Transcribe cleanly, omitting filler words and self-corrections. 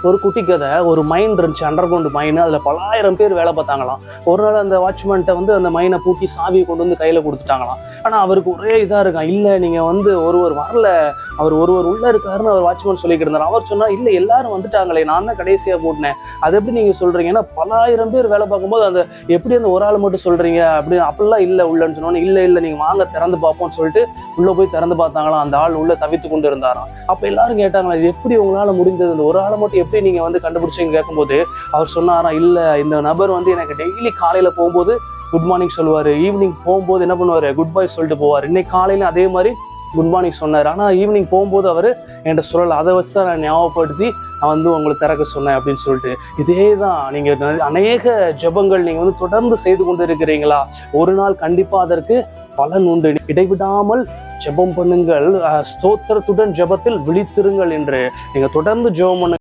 ஒரு குட்டி கதை. ஒரு மைன் இருந்துச்சு, அண்டர் கிரவுண்ட் மைன். அதில் பலாயிரம் பேர் வேலை பார்த்தாங்களாம். ஒரு நாள் அந்த வாட்ச்மேன்ட்ட வந்து அந்த மைனை பூட்டி சாவியை கொண்டு வந்து கையில் கொடுத்துட்டாங்களாம். ஆனால் அவருக்கு ஒரே இதாக இருக்கான், இல்லை நீங்கள் வந்து ஒருவர் வரல, அவர் ஒருவர் உள்ளே இருக்காருன்னு அவர் வாட்ச்மேன் சொல்லிக்கிட்டு இருந்தார். அவர் சொன்னால், இல்லை எல்லாரும் வந்துட்டாங்களே, நான் தான் கடைசியாக போட்டினேன், அது எப்படி நீங்கள் சொல்கிறீங்க, ஏன்னா பலாயிரம் பேர் வேலை பார்க்கும்போது அந்த எப்படி அந்த ஒரு ஆள் மட்டும் சொல்கிறீங்க அப்படி, அப்படிலாம் இல்லை உள்ளன்னு சொன்னோன்னே, இல்லை இல்லை நீங்கள் வாங்க திறந்து பார்ப்போம்னு சொல்லிட்டு உள்ளே போய் திறந்து பார்த்தாங்களாம். அந்த ஆள் உள்ளே தவித்து கொண்டு இருந்தாராம். அப்போ எல்லாரும் கேட்டாங்களா, இது எப்படி உங்களால் முடிந்தது, இந்த ஒரு ஆளை மட்டும் எப்படி நீங்கள் வந்து கண்டுபிடிச்சிங்க கேட்கும்போது அவர் சொன்னாராம், இல்லை இந்த நபர் வந்து எனக்கு டெய்லி காலையில் போகும்போது குட் மார்னிங் சொல்லுவார், ஈவினிங் போகும்போது என்ன பண்ணுவார், குட் பை சொல்லிட்டு போவார். இன்னைக்கு காலையில் அதே மாதிரி குட் மார்னிங் சொன்னார். ஆனால் ஈவினிங் போகும்போது அவர் என்கிட்ட சொல்லலை, அதை வச்சு தான் நான் ஞாபகப்படுத்தி நான் வந்து உங்களுக்கு திறக்க சொன்னேன் அப்படின்னு சொல்லிட்டு. இதே தான் நீங்கள் அநேக ஜெபங்கள் நீங்கள் வந்து தொடர்ந்து செய்து கொண்டு இருக்கிறீங்களா, ஒரு நாள் கண்டிப்பாக அதற்கு பலன் உண்டு. இடைவிடாமல் ஜெபம் பண்ணுங்கள், ஸ்தோத்திரத்துடன் ஜெபத்தில் விழித்திருங்கள் என்று நீங்கள் தொடர்ந்து ஜெபம் பண்ணுங்க.